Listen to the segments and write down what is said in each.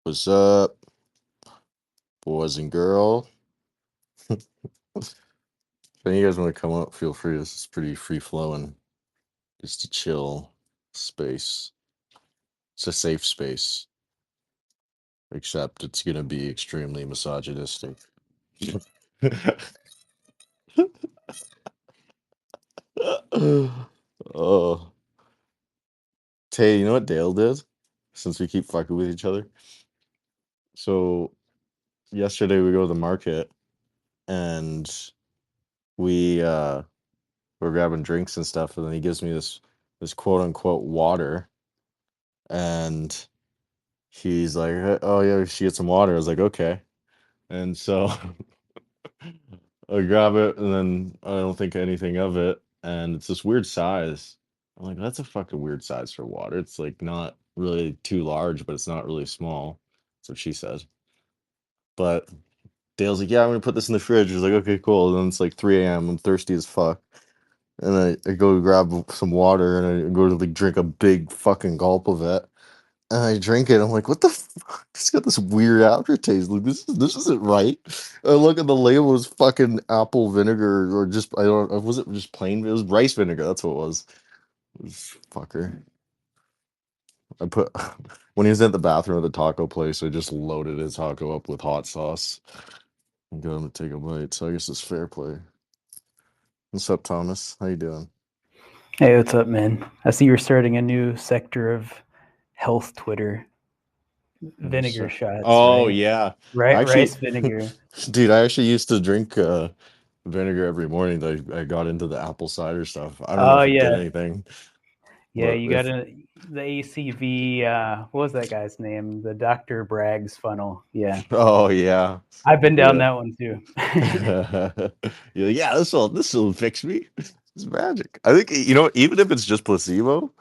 What's up, boys and girl? If any of you guys want to come up, feel free. This is pretty free flowing. Just a chill space. It's a safe space, except it's gonna be extremely misogynistic. Oh, Tay, you know what Dale did? Since we keep fucking with each other. So yesterday we go to the market and we were grabbing drinks and stuff, and then he gives me this quote unquote water, and he's like, "Oh yeah, we should get some water." I was like, "Okay," and so I grab it, and then I don't think anything of it, and it's this weird size. I'm like, "That's a fucking weird size for water. It's like not really too large, but it's not really small." That's what she said. But Dale's like, "Yeah, I'm gonna put this in the fridge." I was like, "Okay, cool." And then it's like 3 a.m. I'm thirsty as fuck. And I go grab some water and I go to like drink a big fucking gulp of it. And I drink it. I'm like, what the fuck? It's got this weird aftertaste. Like this isn't right. I look at the label, it's fucking apple vinegar or just I don't was it just plain? It was rice vinegar. That's what it was. This fucker. I put when he was at the bathroom at the taco place, I just loaded his taco up with hot sauce and got him to take a bite. So I guess it's fair play. What's up, Thomas? How you doing? Hey, what's up, man? I see you're starting a new sector of health Twitter. Vinegar So, shots, oh right? yeah, I Right, actually, rice vinegar. dude, I actually used to drink vinegar every morning. I got into the apple cider stuff. I don't know Oh if it did yeah, anything, yeah. but You got if the ACV. What was that guy's name? The Dr. Bragg's funnel. Yeah, oh yeah, I've been down yeah, that one too. yeah, this will fix me. It's magic. I think even if it's just placebo,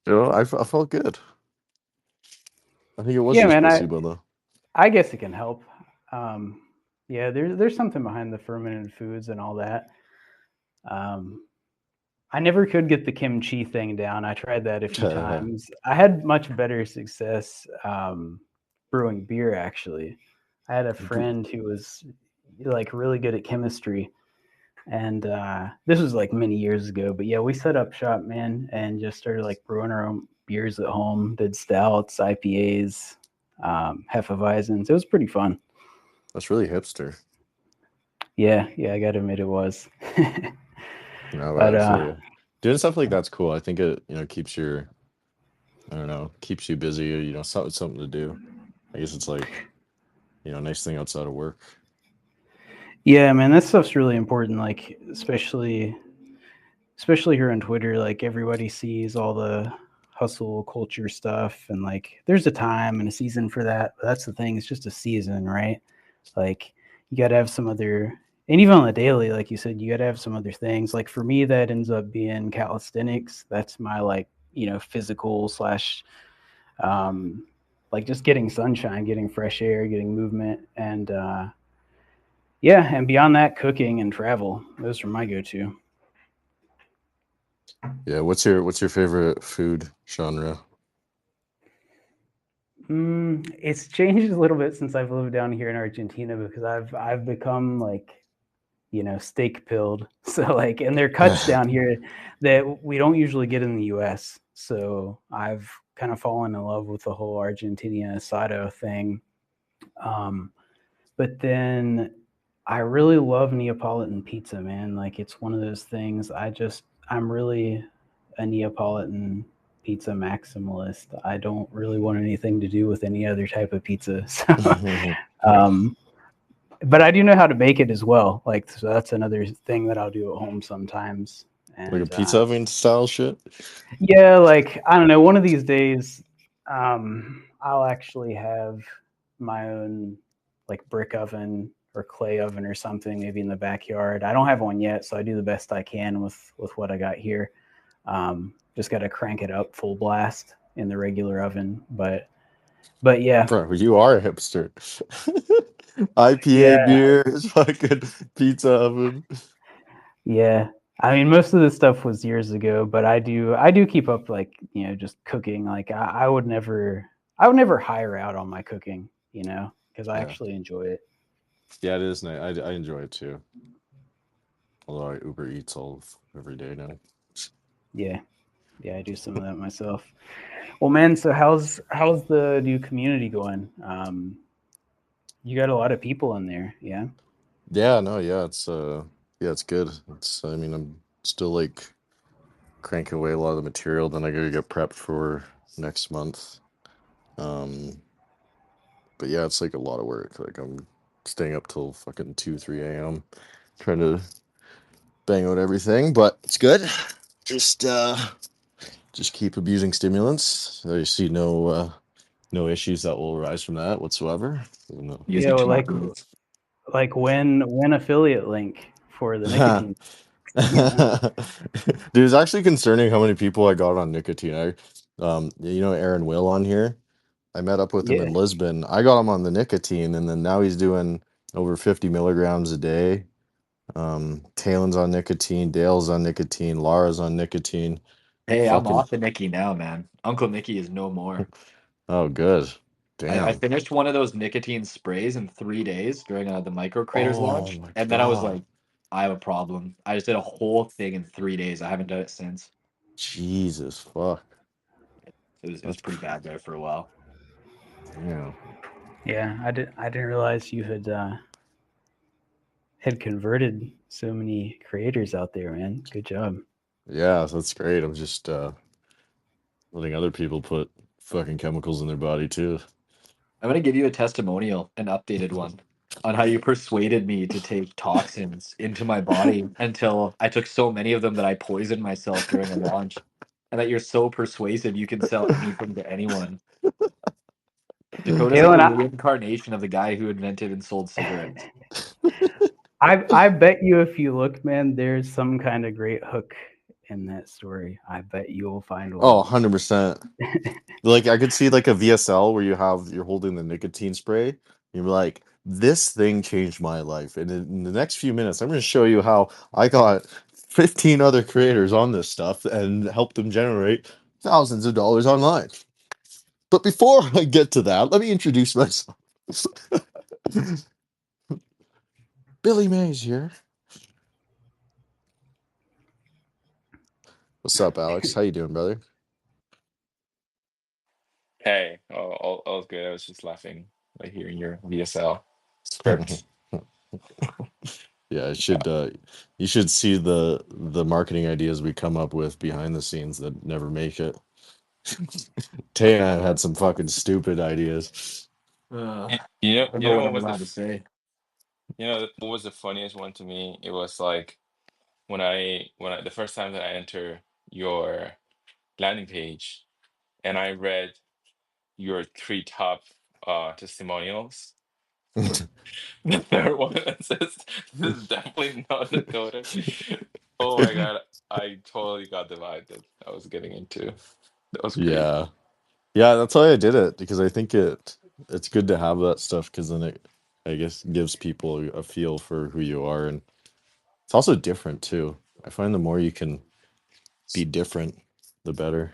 I felt good. I think it was Yeah, just man. placebo though. I guess it can help. Um, yeah, there's something behind the fermented foods and all that. Um, I never could get the kimchi thing down. I tried that a few times. I had much better success brewing beer, actually. I had a friend who was like really good at chemistry, and this was like many years ago. But yeah, we set up shop, man, and just started like brewing our own beers at home. Did stouts, IPAs, Hefeweizens. It was pretty fun. That's really hipster. Yeah, I gotta admit it was. No, but I feel you. Doing stuff like that's cool. I think it keeps I don't know, keeps you busy, something to do. I guess it's like, nice thing outside of work. Yeah, man, that stuff's really important. Like, especially here on Twitter, like everybody sees all the hustle culture stuff, and like there's a time and a season for that. But that's the thing; it's just a season, right? Like you got to have some other, and even on the daily, like you said, you got to have some other things. Like for me, that ends up being calisthenics. That's my like physical slash um, like just getting sunshine, getting fresh air, getting movement, and yeah, and beyond that, cooking and travel. Those are my go-to. Yeah, what's your favorite food genre? It's changed a little bit since I've lived down here in Argentina because I've become like steak pilled. So like, and there are cuts down here that we don't usually get in the U.S. So I've kind of fallen in love with the whole Argentina asado thing. Um, but then I really love Neapolitan pizza, man. Like it's one of those things. I'm really a Neapolitan pizza maximalist. I don't really want anything to do with any other type of pizza. So, Like um, but I do know how to make it as well. Like so that's another thing that I'll do at home sometimes. a And pizza oven style shit? yeah, like I don't know. One of these days, I'll actually have my own like brick oven or clay oven or something, maybe in the backyard. I don't have one yet, so I do the best I can with what I got here. Just got to crank it up full blast in the regular oven, but yeah, Bro, you are a hipster. IPA yeah, beer is fucking pizza oven. yeah. I mean, most of this stuff was years ago, but I do keep up like just cooking. Like I would never. I would never hire out on my cooking, because I Yeah, actually enjoy it. yeah, it is nice. I enjoy it too. Although I Uber Eats every day now. Yeah, yeah, I do some of that myself. Well, man, so how's the new community going? You got a lot of people in there, yeah. Yeah, no, yeah, it's good. I mean, I'm still like cranking away a lot of the material. Then I gotta get prepped for next month. Um, but yeah, it's like a lot of work. Like I'm staying up till fucking 2, 3 a.m. trying to bang out everything, but it's good. Just uh, just keep abusing stimulants. I see no issues that will arise from that whatsoever. No. Yeah, Using well, too much. like when affiliate link for the nicotine, you know. Dude, it's actually concerning how many people I got on nicotine. Aaron Will on here. I met up with him Yeah. in Lisbon. I got him on the nicotine, and then now he's doing over 50 milligrams a day. Talen's on nicotine, Dale's on nicotine, Lara's on nicotine. Hey, I'm Fucking off the Nicky now, man. Uncle Nicky is no more. oh, good. I Damn. finished one of those nicotine sprays in 3 days during the micro creators Oh launch, my and then I was god. like, I have a problem. I just did a whole thing in 3 days. I haven't done it since. Jesus fuck. It was That's pretty bad there for a while. yeah. Yeah, I didn't realize you had converted so many creators out there, man. Good job. Yeah, that's great. I'm just letting other people put fucking chemicals in their body too. I'm gonna give you a testimonial, an updated one, on how you persuaded me to take toxins into my body until I took so many of them that I poisoned myself during a launch, and that you're so persuasive you can sell anything to anyone. Dakota's like Kalen, the I, reincarnation of the guy who invented and sold cigarettes. I bet you if you look, man, there's some kind of great hook in that story. I bet you'll find Oh, one. 100%. Like I could see like a VSL where you're holding the nicotine spray. You're like, this thing changed my life. And in the next few minutes, I'm going to show you how I got 15 other creators on this stuff and helped them generate thousands of dollars online. But before I get to that, let me introduce myself. Billy Mays here. What's up, Alex? How you doing, brother? Hey, all's good. I was just laughing by hearing your VSL script. Yeah, you should see the marketing ideas we come up with behind the scenes that never make it. Tay and I had some fucking stupid ideas. I don't You know know what what I'm was allowed to say. what was the funniest one to me? It was like when I the first time that I enter your landing page and I read your three top testimonials. The third one that says this is definitely not Dakota. Oh my god, I totally got the vibe that I was getting into. That was great. Yeah. Yeah, that's why I did it because I think it's good to have that stuff because then it I guess gives people a feel for who you are and it's also different too. I find the more you can be different, the better.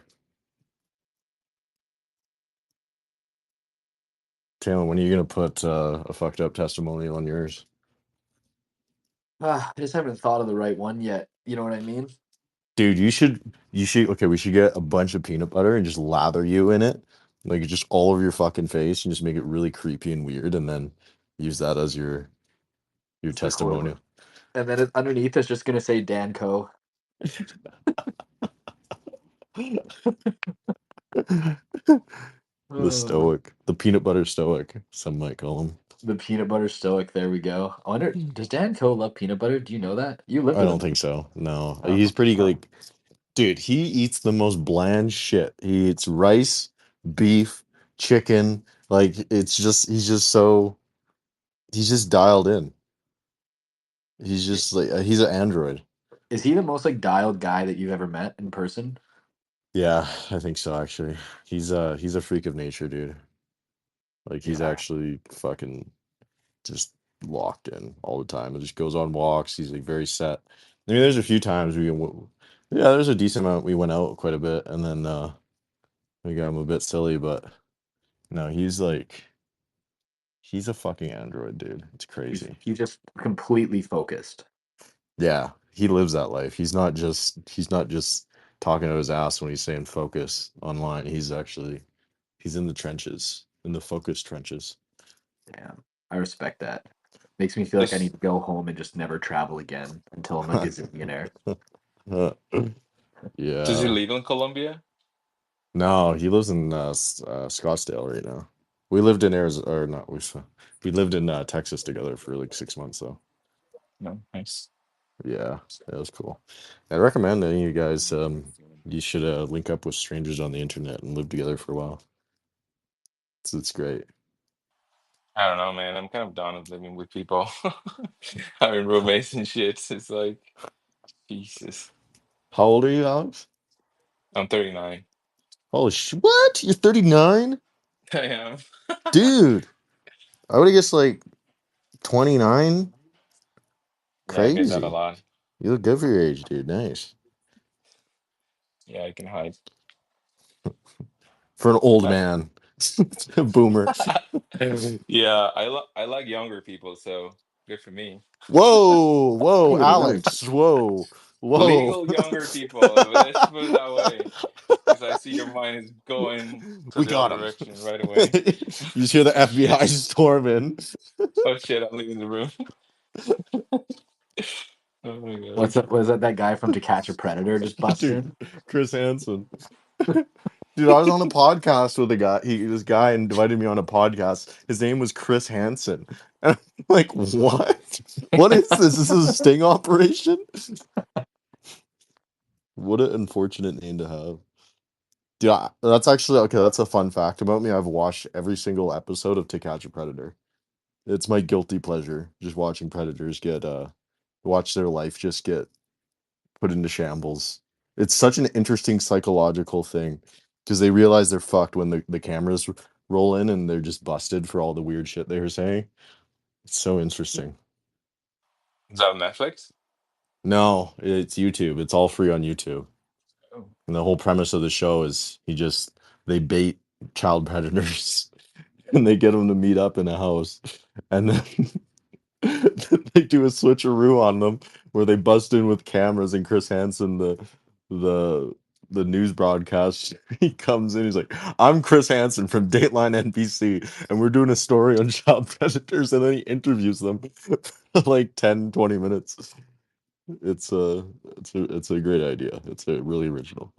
Taylor, when are you gonna put a fucked up testimonial on yours? I just haven't thought of the right one yet. You know what I mean? Dude, okay, we should get a bunch of peanut butter and just lather you in it. Like just all over your fucking face and just make it really creepy and weird and then use that as your It's the quote. testimonial. And then underneath it's just gonna say Danco. The Uh, stoic, the peanut butter stoic, some might call him. the peanut butter stoic. There we go. I wonder, does Danco love peanut butter? Do you know that? You lived I with don't him. think so. No, Oh, he's pretty oh. like, dude. He eats the most bland shit. He eats rice, beef, chicken. Like he's just dialed in. He's just like he's an android. Is he the most like dialed guy that you've ever met in person? Yeah, I think so actually. He's a freak of nature, dude. Like he's Yeah. actually fucking just locked in all the time. It just goes on walks. He's like very set. I mean, there's a few times yeah, there's a decent amount we went out quite a bit, and then we got him a bit silly, but No, he's a fucking android, dude. It's crazy. He's just completely focused. Yeah, he lives that life. He's not just talking to his ass when he's saying focus online. He's in the trenches, in the focus trenches. Damn, I respect that. Makes me feel like I Does need to go home and just never travel again until I'm a gazillionaire. does he Yeah. live in Colombia? No, he lives in Scottsdale right now. We lived in Arizona, or not. We lived in Texas together for like 6 months though. No, nice. Yeah, that was cool. I recommend any of you guys. You should link up with strangers on the internet and live together for a while. It's great. I don't know, man. I'm kind of done with living with people. Having roommates and shit. It's like Jesus. How old are you, Alex? I'm 39. Holy what? You're 39? I am. Dude, I would have guessed like 29. Yeah, I get that a Crazy. lot. You look good for your age, dude. Nice. Yeah, I can hide. For an old I, man. Boomer. yeah, I like younger people, so good for me. Whoa, Way to go. Alex. Whoa. Legal younger people. Let's put it that way, because I see your mind is going to We the got other him. direction right away. You just hear the Shit. FBI storming. Oh shit, I'm leaving the room. Oh my god. What's up? Was that guy from To Catch a Predator just busted? Dude, Chris Hansen. Dude, I was on a podcast with a guy. This guy invited me on a podcast. His name was Chris Hansen. And I'm like, what? What is this? This is a sting operation? What an unfortunate name to have. Dude, that's actually okay. That's a fun fact about me. I've watched every single episode of To Catch a Predator. It's my guilty pleasure, just watching predators watch their life just get put into shambles. It's such an interesting psychological thing because they realize they're fucked when the cameras roll in and they're just busted for all the weird shit they were saying. It's so interesting. Is that on Netflix? No, it's YouTube. It's all free on YouTube. Oh. And the whole premise of the show is they bait child predators and they get them to meet up in a house. And then they do a switcheroo on them where they bust in with cameras and Chris Hansen, the the news broadcast, he comes in, he's like, I'm Chris Hansen from Dateline NBC, and we're doing a story on child predators, and then he interviews them for like 10-20 minutes. It's a great idea. It's a really original.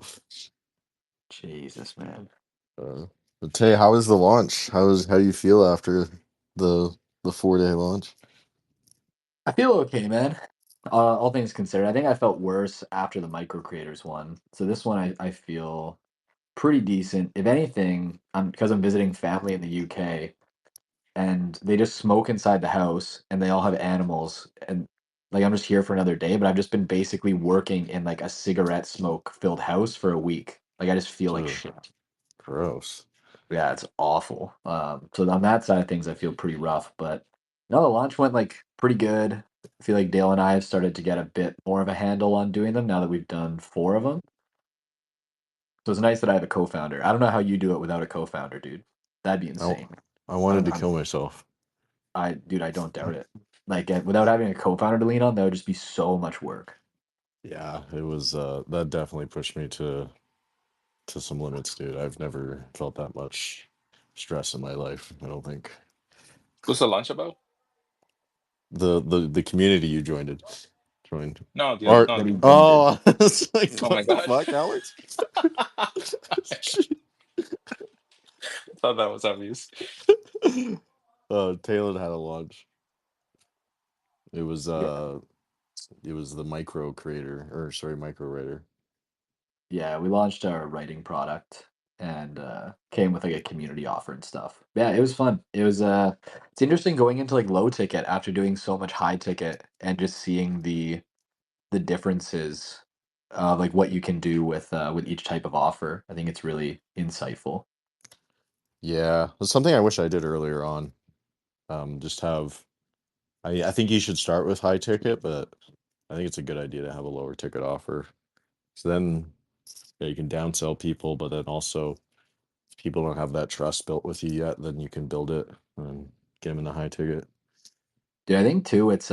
Jesus, man. But Tay, how was the launch? How do you feel after the the 4-day launch? I feel okay, man. All things considered, I think I felt worse after the micro creators one. So this one, I feel pretty decent. If anything, because I'm visiting family in the UK, and they just smoke inside the house, and they all have animals, and like I'm just here for another day. But I've just been basically working in like a cigarette smoke filled house for a week. Like I just feel like Ugh, shit. gross. Yeah, it's awful. So on that side of things, I feel pretty rough. But no, the launch went like pretty good. I feel like Dale and I have started to get a bit more of a handle on doing them now that we've done 4 of them. So it's nice that I have a co-founder. I don't know how you do it without a co-founder, dude. That'd be I, insane. I I don't wanted know to how. kill myself. Dude, I don't doubt it. Like without having a co-founder to lean on, that would just be so much work. Yeah, it was that definitely pushed me to some limits, dude. I've never felt that much stress in my life, I don't think. What's the lunch about? The community you joined. No, the Or no. That he vended. oh, it's like Oh my what the god. fuck, Alex? Thought that was obvious. Taylor had a lunch. It was Yeah. the micro creator, or sorry, micro writer. Yeah, we launched our writing product and came with like a community offer and stuff. Yeah, it was fun. It's interesting going into like low ticket after doing so much high ticket and just seeing the differences of like what you can do with each type of offer. I think it's really insightful. Yeah, it's something I wish I did earlier on. Just have I think you should start with high ticket, but I think it's a good idea to have a lower ticket offer. So then, yeah, you can downsell people, but then also If people don't have that trust built with you yet, then you can build it and get them in the high ticket. Dude, I think too it's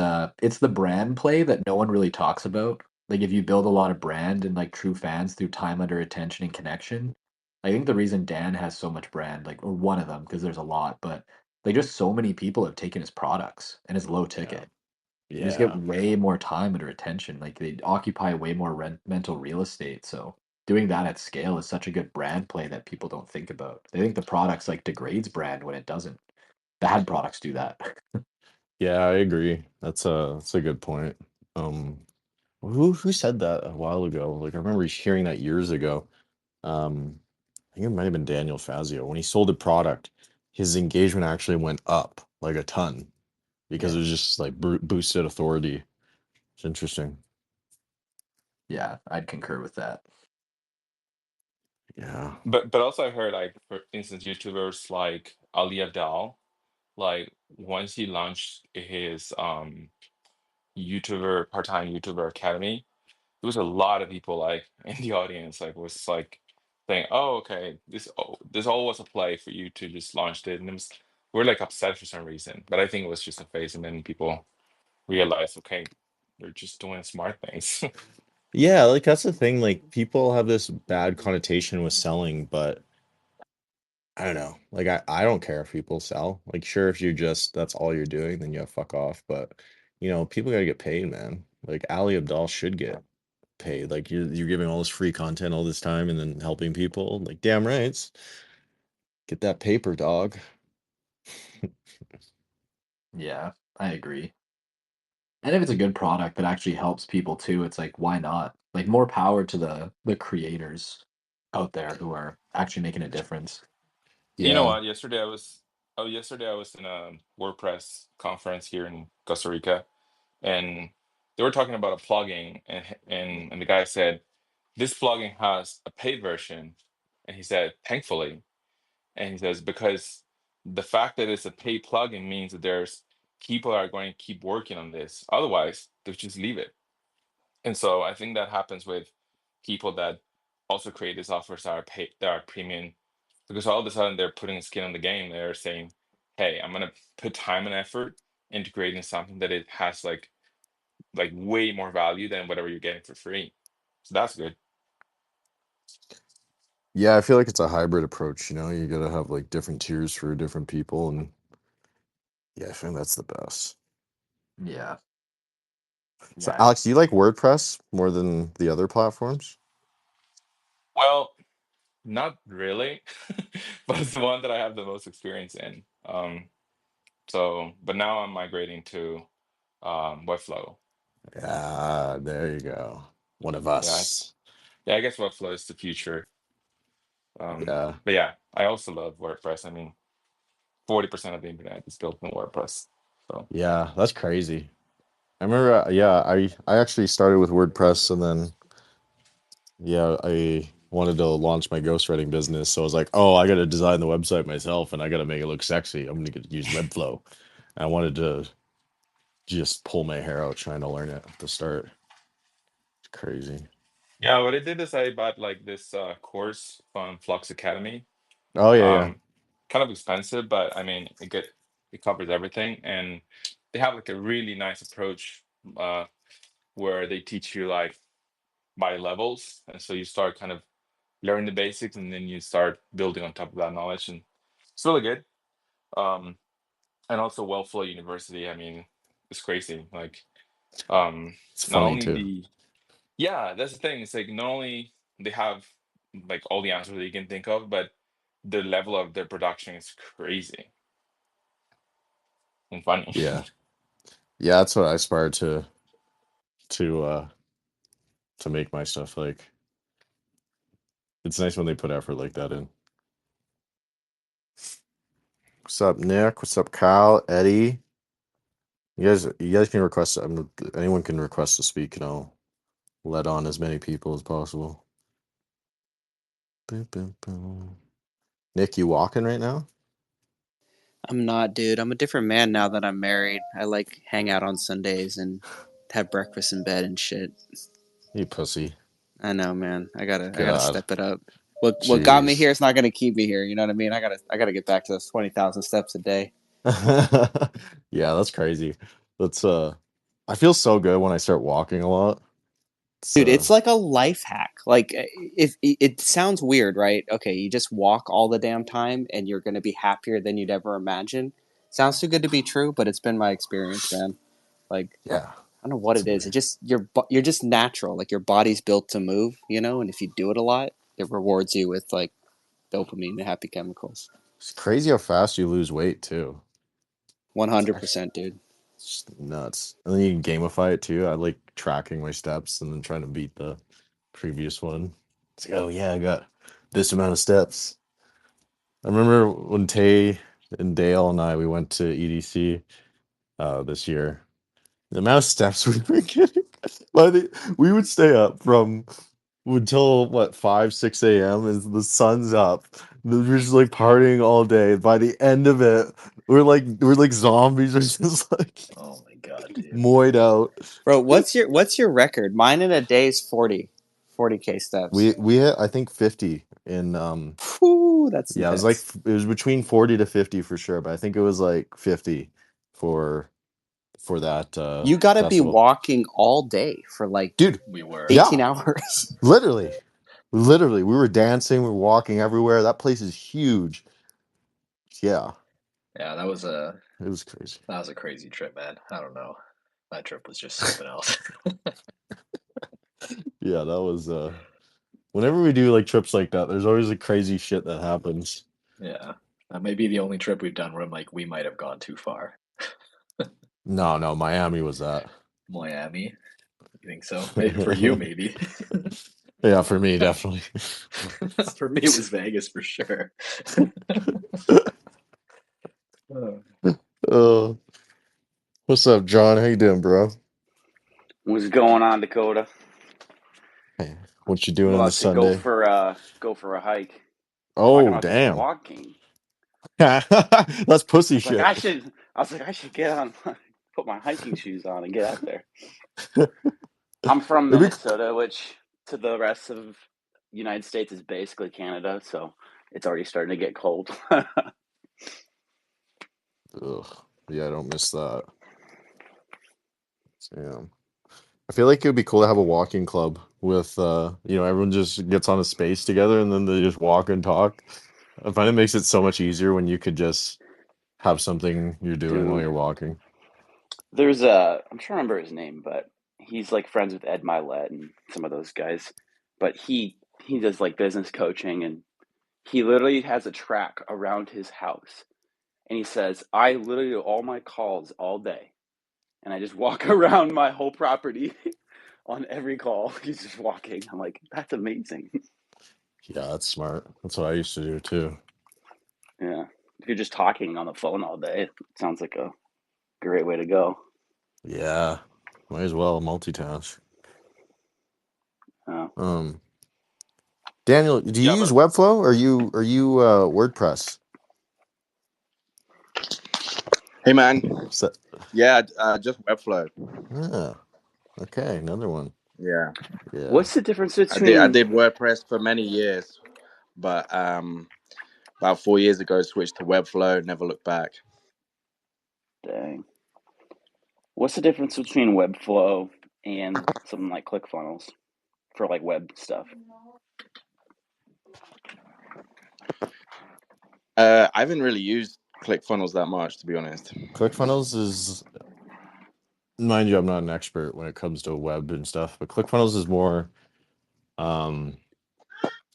the brand play that no one really talks about. Like if you build a lot of brand and like true fans through time under attention and connection, I think the reason Dan has so much brand, like or one of them, because there's a lot, but like just so many people have taken his products and it's low Yeah. ticket. You just get Yeah. way more time under attention. Like they occupy way more mental real estate. So doing that at scale is such a good brand play that people don't think about. They think the products like degrades brand when it doesn't. Bad products do that. Yeah, I agree. That's a good point. Um, who said that a while ago? Like I remember hearing that years ago. I think it might have been Daniel Fazio. When he sold a product, his engagement actually went up like a ton because it Yeah. was just like boosted authority. It's interesting. Yeah, I'd concur with that. Yeah. But also I heard like for instance YouTubers like Ali Abdal, like once he launched his YouTuber part-time YouTuber Academy, there was a lot of people like in the audience like was like saying, "Oh, okay, this all was a play for you to just launch it," and it was, we're like upset for some reason. But I think it was just a phase, and then people realized, okay, they're just doing smart things. Yeah, like that's the thing. Like people have this bad connotation with selling, but I don't know. Like I don't care if people sell. Like sure, if you're just that's all you're doing, then yeah, fuck off. But people gotta get paid, man. Like Ali Abdal should get paid. Like you're giving all this free content all this time and then helping people. Like damn right. Get that paper, dog. Yeah, I agree. And if it's a good product that actually helps people too, it's like why not? Like more power to the creators out there who are actually making a difference. You know Yeah. what? Yesterday I was in a WordPress conference here in Costa Rica, and they were talking about a plugin, and the guy said this plugin has a paid version, and he said thankfully, and he says because the fact that it's a paid plugin means that there's people are going to keep working on this. Otherwise, they'll just leave it. And so I think that happens with people that also create these offers that are paid, that are premium, because all of a sudden they're putting skin in the game. They're saying, "Hey, I'm gonna put time and effort into creating something that it has like way more value than whatever you're getting for free." So that's good. Yeah, I feel like it's a hybrid approach, you gotta have like different tiers for different people and yeah, I think that's the best. Yeah. So Yeah. Alex, do you like WordPress more than the other platforms? Well, not really, but it's the one that I have the most experience in. So, but now I'm migrating to Webflow. Yeah, there you go. One of Yeah, us. yeah, I guess Webflow is the future. Yeah. But yeah, I also love WordPress. I mean, 40% of the internet is built in WordPress. So Yeah, that's crazy. I remember, yeah, I actually started with WordPress and then yeah, I wanted to launch my ghostwriting business. So I was like, oh, I got to design the website myself and I got to make it look sexy. I'm going to use Webflow. And I wanted to just pull my hair out trying to learn it at the start. It's crazy. yeah, what I did is I bought like this course from Flux Academy. Oh, yeah, yeah. Um, Kind of expensive, but I mean, it covers everything, and they have like a really nice approach uh, where they teach you like by levels, and so you start kind of learning the basics, and then you start building on top of that knowledge, and it's really good. Um, and also Wellflow University, I mean, it's crazy. Like, It's not funny only too. the yeah, that's the thing. It's like not only they have like all the answers that you can think of, but the level of their production is crazy and funny. Yeah. Yeah, that's what I aspire to uh to make my stuff like. It's nice when they put effort like that in. What's up, Nick? What's up, Kyle? Eddie? You guys can request. Anyone can request to speak, and I'll let on as many people as possible. Boom, boom, boom. Nick, you walking right now? I'm not, dude. I'm a different man now that I'm married. I like hang out on Sundays and have breakfast in bed and shit. You pussy. I know, man. I gotta God. step it up. What got me Jeez. here is not going to keep me here. You know what I mean? I gotta get back to those 20,000 steps a day. Yeah, that's crazy. That's I feel so good when I start walking a lot. Dude, it's like a life hack. Like, if it sounds weird, right? Okay, you just walk all the damn time and you're going to be happier than you'd ever imagine. Sounds too good to be true, but it's been my experience, man. Like, yeah. I don't know what it is. It just you're just natural. Like your body's built to move, you know. And if you do it a lot, it rewards you with like dopamine and happy chemicals. It's crazy how fast you lose weight too. 100%, dude. It's just nuts. And then you can gamify it too. I like tracking my steps and then trying to beat the previous one. It's like, oh yeah, I got this amount of steps. I remember when Tay and Dale and I we went to EDC this year. The amount of steps we were getting. We would stay up from until what 5, 6 a.m. as the sun's up. We're just like partying all day. By the end of it, we're like zombies. We're just like Oh my god, dude. moid out. Bro, what's your record? Mine in a day is 40K steps. We hit I think 50 in Whew, that's yeah, intense. it was between 40 to 50 for sure, but I think it was like 50 for that You got to be festival. walking all day for like Dude, We were. 18 yeah. hours. Literally, we were dancing, we were walking everywhere. That place is huge. Yeah, Yeah, that was it was crazy. a crazy trip, man. I don't know. That trip was just something else. Yeah, that was whenever we do like trips like that, there's always like crazy shit that happens. Yeah. That may be the only trip we've done where I'm like, we might have gone too far. No, Miami was that. Miami? You think so? Maybe for you, maybe. Yeah, for me, definitely. For me, it was Vegas for sure. What's up, John? How you doing, bro? What's going on, Dakota? Hey, what you I'm doing on about this to go Sunday? for a hike. Talking Oh, about this damn. walking. That's pussy It's like shit. I should get on, put my hiking shoes on and get out there. I'm from Maybe. Minnesota, which to the rest of United States is basically Canada, so it's already starting to get cold. Ugh, yeah, I don't miss that. Damn. I feel like it would be cool to have a walking club with everyone just gets on a space together and then they just walk and talk. I find it makes it so much easier when you could just have something you're doing while Dude, you're walking. there's I'm trying to remember his name, but he's like friends with Ed Milet and some of those guys. But he does like business coaching, and he literally has a track around his house. And he says, I literally do all my calls all day. And I just walk around my whole property on every call. He's just walking. I'm like, that's amazing. Yeah, that's smart. That's what I used to do too. Yeah. If you're just talking on the phone all day, it sounds like a great way to go. Yeah, might as well multitask. Yeah. Daniel, do you Yeah, use but Webflow or you WordPress? Hey man, So, yeah, just Webflow. ah, okay, another one. Yeah, Yeah. What's the difference I between did WordPress for many years, but about 4 years ago switched to Webflow. Never looked back. dang. What's the difference between Webflow and something like ClickFunnels for like web stuff? I haven't really used ClickFunnels that much, to be honest. ClickFunnels is, mind you, I'm not an expert when it comes to web and stuff, but ClickFunnels is more,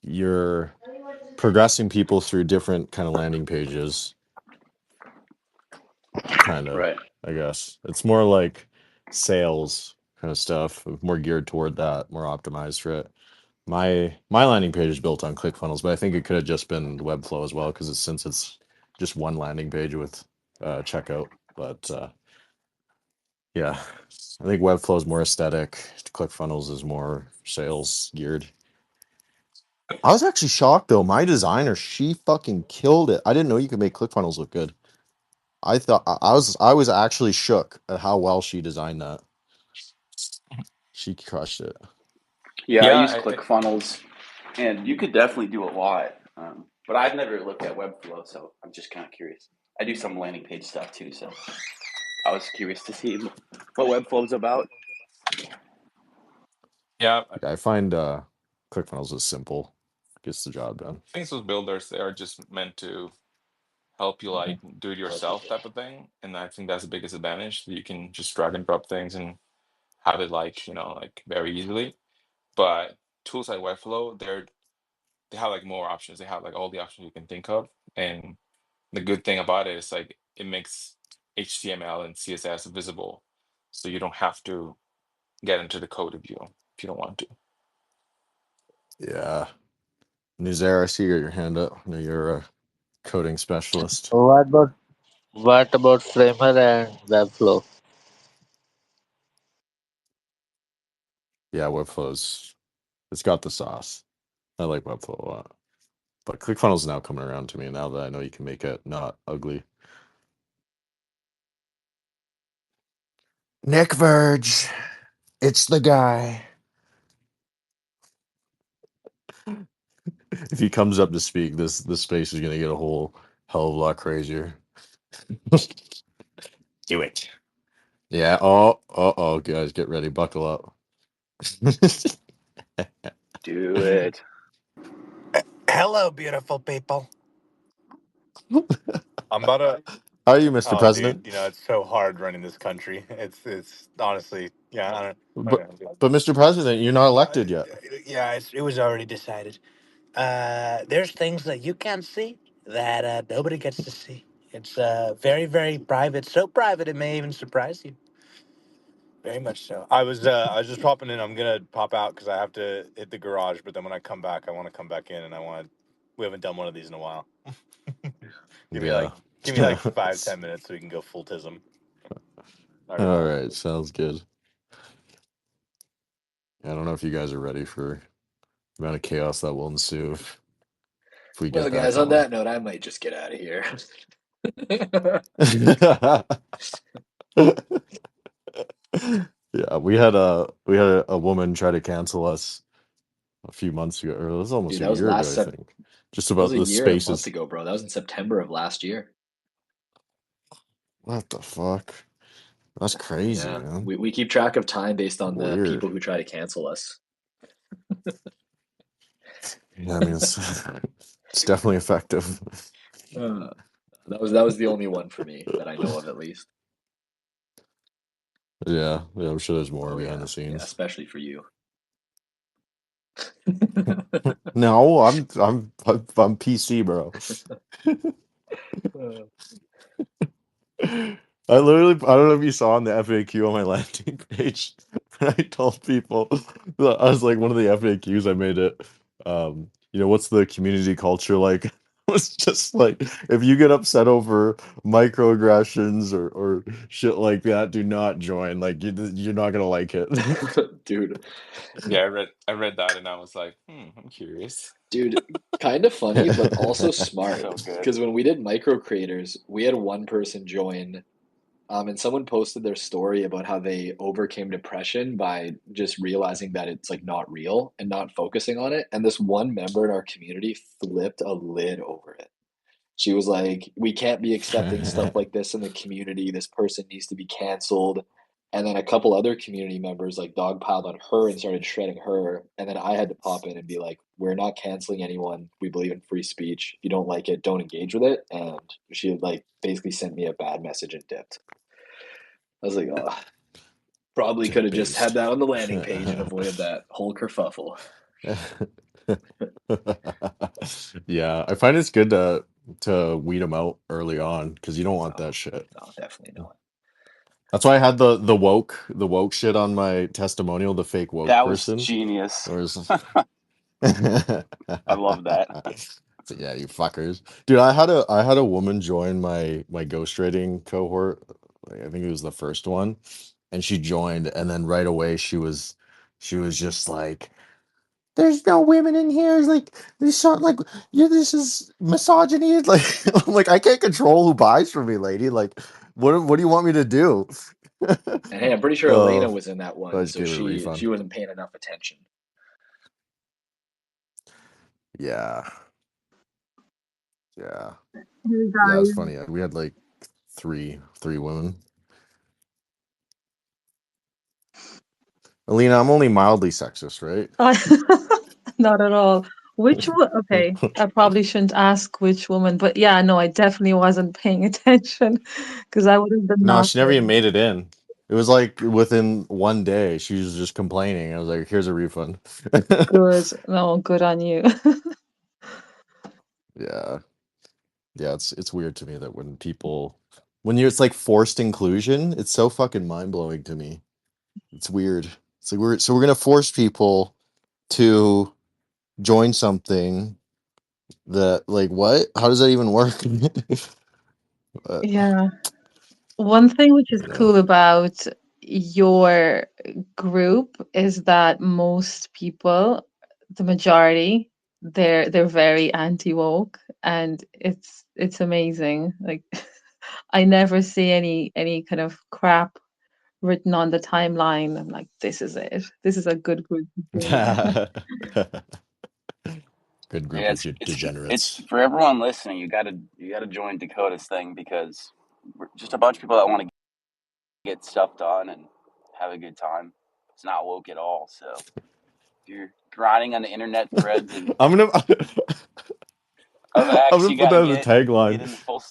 you're progressing people through different kind of landing pages, kind of, Right. I guess. It's more like sales kind of stuff, more geared toward that, more optimized for it. My landing page is built on ClickFunnels, but I think it could have just been Webflow as well because since it's just one landing page with checkout. But yeah, I think Webflow is more aesthetic. ClickFunnels is more sales geared. I was actually shocked though. My designer, she fucking killed it. I didn't know you could make ClickFunnels look good. I thought I was actually shook at how well she designed that. She crushed it. Yeah, I Yeah, use ClickFunnels And you could definitely do a lot. But I've never looked at Webflow, so I'm just kind of curious. I do some landing page stuff too, so I was curious to see what Webflow is about. Yeah, I find ClickFunnels is simple, gets the job done. things with builders, they are just meant to help you like do it yourself type of thing. And I think that's the biggest advantage, that you can just drag and drop things and have it like, like very easily. But tools like Webflow, they have like more options. They have like all the options you can think of. And the good thing about it is like it makes HTML and CSS visible. So you don't have to get into the code if you don't want to. Yeah. Nizar, I see your hand up. I know you're a coding specialist. What about Framer and Webflow? Yeah, Webflow's it's got the sauce. I like Webflow a lot. But ClickFunnels is now coming around to me now that I know you can make it not ugly. Nick Verge, it's the guy. If he comes up to speak, this space is gonna get a whole hell of a lot crazier. Do it. Yeah. Oh, guys, get ready. Buckle up. Do it. Hello, beautiful people. I'm about to. How are you, Mr. Oh, dude, President? it's so hard running this country. It's honestly, yeah, I But don't. but Mr. President, you're not elected yet. Yeah, it was already decided. There's things that you can't see that nobody gets to see. It's very, very private. So private it may even surprise you. Very much so. I was just popping in. I'm gonna pop out because I have to hit the garage. But then when I come back, I want to come back in, and we haven't done one of these in a while. give me Yeah. like give me like 5-10 minutes so we can go full tism. Not gonna All lie. right, sounds good. I don't know if you guys are ready for the amount of chaos that will ensue if we Well, get that guys, on going. that note, I might just get out of here. Yeah, we had a woman try to cancel us a few months ago, or it was almost Dude, a that was year ago, last I Sep- think. Just that was about a the year and a month spaces. ago, bro. That was in September of last year. What the fuck? That's crazy, Yeah, man. we keep track of time based on the Weird. people who try to cancel us. Yeah, I mean it's it's definitely effective. Uh, that was the only one for me that I know of, at least. Yeah, I'm sure there's more Oh behind yeah, the scenes. especially for you. No, I'm PC, bro. I don't know if you saw on the FAQ on my landing page. I told people, I was like, one of the FAQs I made it. What's the community culture like? It was just like, if you get upset over microaggressions or shit like that, do not join. Like you're not gonna like it. Dude, Yeah, I read that and I was like, I'm curious. dude, kind of funny, but also smart. So good. Because when we did micro creators, we had one person join, and someone posted their story about how they overcame depression by just realizing that it's like not real and not focusing on it. And this one member in our community flipped a lid over it. She was like, "We can't be accepting stuff like this in the community. This person needs to be canceled." And then a couple other community members like dogpiled on her and started shredding her. And then I had to pop in and be like, "We're not canceling anyone. We believe in free speech. If you don't like it, don't engage with it." And she like basically sent me a bad message and dipped. I was like, "Oh, probably could have just had Tip-based. that on the landing page and avoided that whole kerfuffle." Yeah, I find it's good to weed them out early on because you don't want Oh, that shit. no, definitely not. That's why I had the woke shit on my testimonial, the fake woke That was person. genius. Whereas, I love that. so yeah, you fuckers, dude. I had a woman join my ghostwriting cohort. Like, I think it was the first one, and she joined, and then right away she was just like, there's no women in here. It's like this sort like this is misogyny. Like I'm like, I can't control who buys from me, lady. Like what do you want me to do? And hey, I'm pretty sure uh, Elena was in that I one, just so gave her a she refund. wasn't paying enough attention. Yeah. Yeah. You Yeah, it's guys. funny. We had like three women. Alina, I'm only mildly sexist, right? Not at all. Which one? Okay, I probably shouldn't ask which woman, but yeah, no, I definitely wasn't paying attention because I would have been No, she never even laughing. made it in. It was like within one day, she was just complaining. I was like, here's a refund. Good. No, good on you. Yeah. Yeah, it's weird to me that when you're it's like forced inclusion, it's so fucking mind-blowing to me. It's weird. It's like we're gonna force people to join something that like what? How does that even work? uh, Yeah. One thing which is you know. cool about your group is that most people, the majority, they're very anti-woke, and it's amazing. Like I never see any kind of crap written on the timeline. I'm like, this is it. This is a good group to join. Good group Yeah, of it's degenerates. for everyone listening. You gotta join Dakota's thing because we're just a bunch of people that want to get stuff done and have a good time. It's not woke at all. So if you're grinding on the internet threads and I'm gonna of I'm X, gonna you put gotta that as a get tagline. in the full.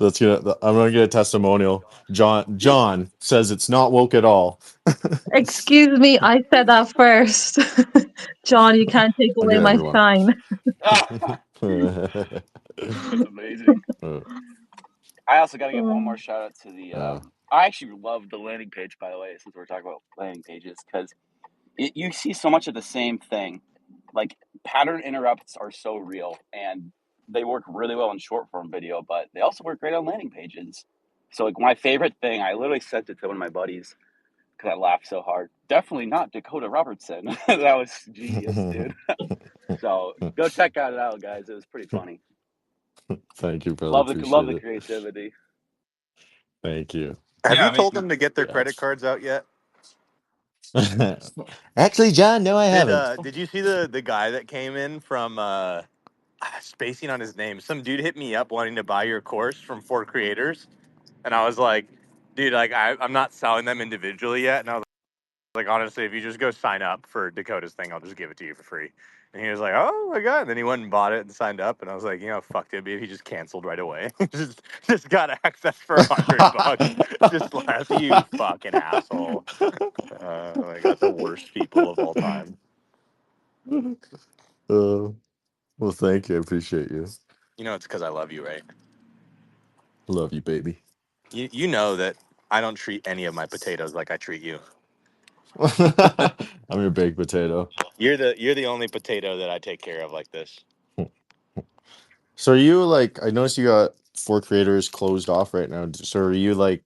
That's gonna. I'm gonna get a testimonial. John says it's not woke at all. Excuse me, I said that first. John, you can't take I'll away get my everyone. shine. That's amazing. I also got to give one more shout out to the. I actually love the landing page, by the way, since we're talking about landing pages, because you see so much of the same thing. Like pattern interrupts are so real, and they work really well in short form video, but they also work great on landing pages. So, like my favorite thing, I literally sent it to one of my buddies because I laughed so hard. Definitely not Dakota Robertson. That was genius, dude. So go check it out, guys. It was pretty funny. Thank you, brother. Love Appreciate the it. creativity. Thank you. Have Yeah, you I mean, told them to get their Yeah. credit cards out yet? Actually, John, no, I haven't. Did you see the guy that came in from spacing on his name? Some dude hit me up wanting to buy your course from Four Creators, and I was like, dude, like I'm not selling them individually yet, and I was like, honestly, if you just go sign up for Dakota's thing, I'll just give it to you for free. And he was like, oh my god. And then he went and bought it and signed up, and I was like, you know, fuck it, if he just canceled right away. just got access for $100. Just left, you fucking asshole. I got the worst people of all time. Well, thank you. I appreciate you. You know it's because I love you, right? Love you, baby. You know that I don't treat any of my potatoes like I treat you. I'm your baked potato. You're the only potato that I take care of like this. So are you like? I noticed you got four creators closed off right now. So are you like?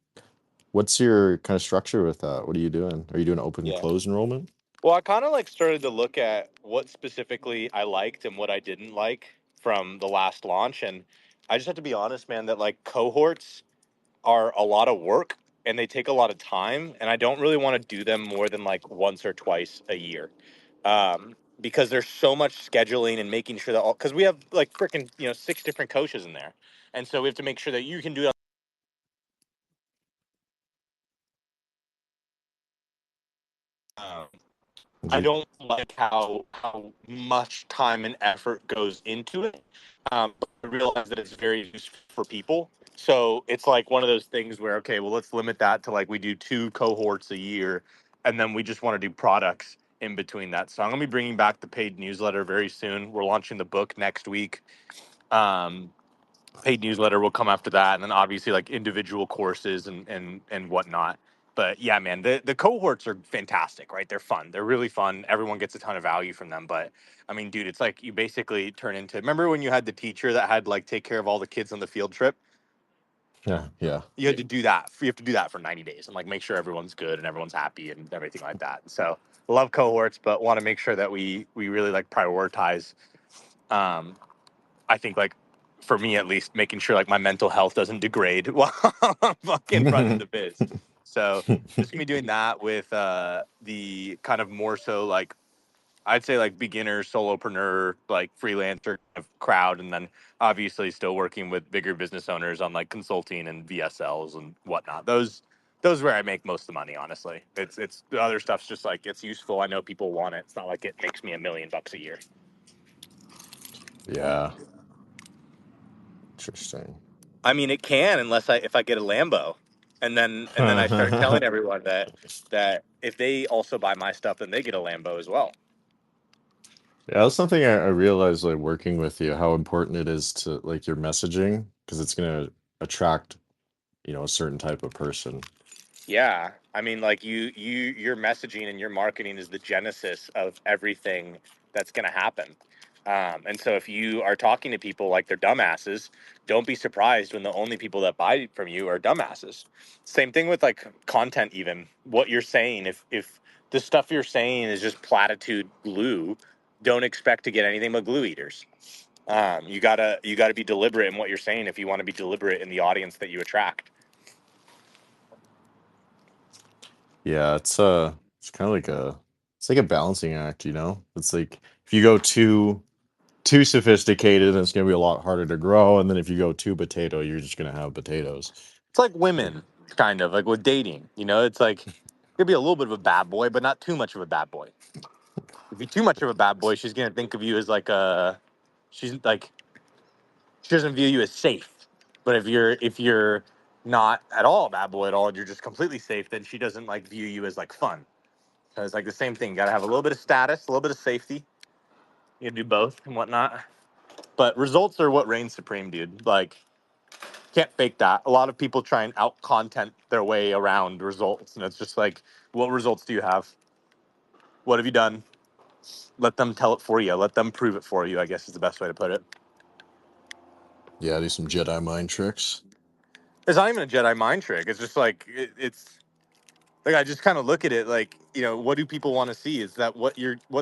What's your kind of structure with that? What are you doing? Are you doing open Yeah. close enrollment? Well, I kind of like started to look at what specifically I liked and what I didn't like from the last launch, and I just have to be honest, man, that like cohorts are a lot of work and they take a lot of time, and I don't really want to do them more than like once or twice a year, because there's so much scheduling and making sure that all because we have like freaking 6 different coaches in there, and so we have to make sure that you can do it. Um, I You- don't like how much time and effort goes into it. But I realize that it's very useful for people. So it's like one of those things where, okay, well, let's limit that to like we do 2 cohorts a year, and then we just want to do products in between that. So I'm gonna be bringing back the paid newsletter very soon. We're launching the book next week. Um, Paid newsletter will come after that, and then obviously like individual courses and whatnot. But yeah, man, the cohorts are fantastic, right? They're fun. They're really fun. Everyone gets a ton of value from them. But I mean, dude, it's like you basically turn into. Remember when you had the teacher that had like take care of all the kids on the field trip? yeah. You had to do that. You have to do that for 90 days and like make sure everyone's good and everyone's happy and everything like that. So love cohorts, but want to make sure that we really like prioritize. Um, I think like for me at least, making sure like my mental health doesn't degrade while I'm fucking running the biz. So just gonna be doing that with the kind of more so like I'd say like beginner, solopreneur, like freelancer kind of crowd, and then obviously still working with bigger business owners on like consulting and VSLs and whatnot. Those are where I make most of the money, honestly. It's the other stuff's just like it's useful. I know people want it. It's not like it makes me $1 million a year. Yeah. Interesting. I mean, it can unless if I get a Lambo, and then I start telling everyone that if they also buy my stuff, then they get a Lambo as well. Yeah, that's something I realized like working with you, how important it is to like your messaging because it's gonna attract, a certain type of person. Yeah, I mean, like your messaging and your marketing is the genesis of everything that's going to happen. And so, if you are talking to people like they're dumbasses, don't be surprised when the only people that buy from you are dumbasses. Same thing with like content, even what you're saying. If the stuff you're saying is just platitude glue, don't expect to get anything but glue eaters. You gotta be deliberate in what you're saying if you want to be deliberate in the audience that you attract. Yeah, it's kind of like a balancing act, you know? It's like if you go too sophisticated, then it's gonna be a lot harder to grow, and then if you go too potato, you're just gonna have potatoes. It's like Like, women, kind of like with dating. It's like you could be a little bit of a bad boy, but not too much of a bad boy. If you're too much of a bad boy, she's gonna think of you as like she's like she doesn't view you as safe. But if you're not at all a bad boy at all, you're just completely safe, then she doesn't like view you as like fun. So it's like the same thing. You gotta have a little bit of status, a little bit of safety. You gotta do both and whatnot. But results are what reigns supreme, dude. Like can't fake that. A lot of people try and out content their way around results, and it's just like, what results do you have? What have you done? Let them tell it for you. Let them prove it for you, I guess is the best way to put it. yeah, do some Jedi mind tricks. It's not even a Jedi mind trick. It's just like it's like I just kind of look at it like, what do people want to see? Is that what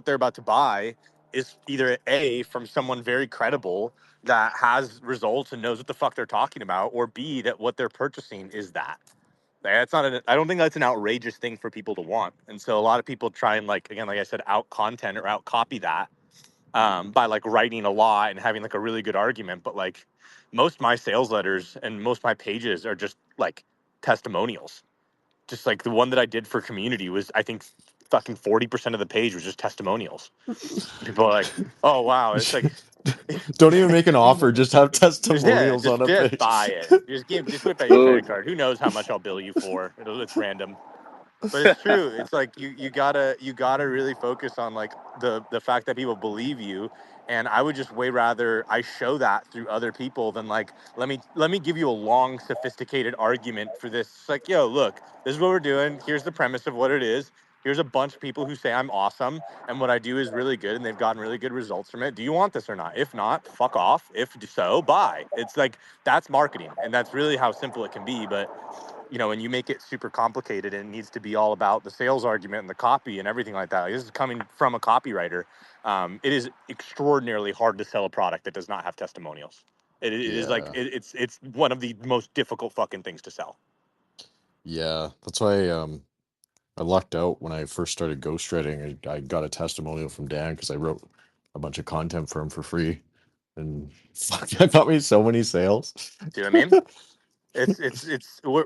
they're about to buy is either A, from someone very credible that has results and knows what the fuck they're talking about, or B, that what they're purchasing is that. That's not I don't think that's an outrageous thing for people to want. And so a lot of people try and like, again, like I said, out content or out copy that by like writing a lot and having like a really good argument. But like most of my sales letters and most of my pages are just like testimonials. Just like the one that I did for community was, I think, fucking 40% of the page was just testimonials. People are like, oh wow. It's like, Don't even make an offer, just have yeah, testimonials on just a just buy page. it. Just whip out your Ooh, credit card. Who knows how much I'll bill you for? It's random. But it's true. It's like you gotta really focus on like the fact that people believe you. And I would just way rather I show that through other people than like let me give you a long sophisticated argument for this. It's like, yo, look, this is what we're doing. Here's the premise of what it is. Here's a bunch of people who say I'm awesome and what I do is really good and they've gotten really good results from it. Do you want this or not? If not, fuck off. If so, buy. It's like that's marketing and that's really how simple it can be. But when you make it super complicated and it needs to be all about the sales argument and the copy and everything like that, like, this is coming from a copywriter. It is extraordinarily hard to sell a product that does not have testimonials. It is like Yeah. it's one of the most difficult fucking things to sell. Yeah. That's why I lucked out when I first started ghostwriting. I got a testimonial from Dan because I wrote a bunch of content for him for free. And fuck, I got me so many sales. Do you know what I mean?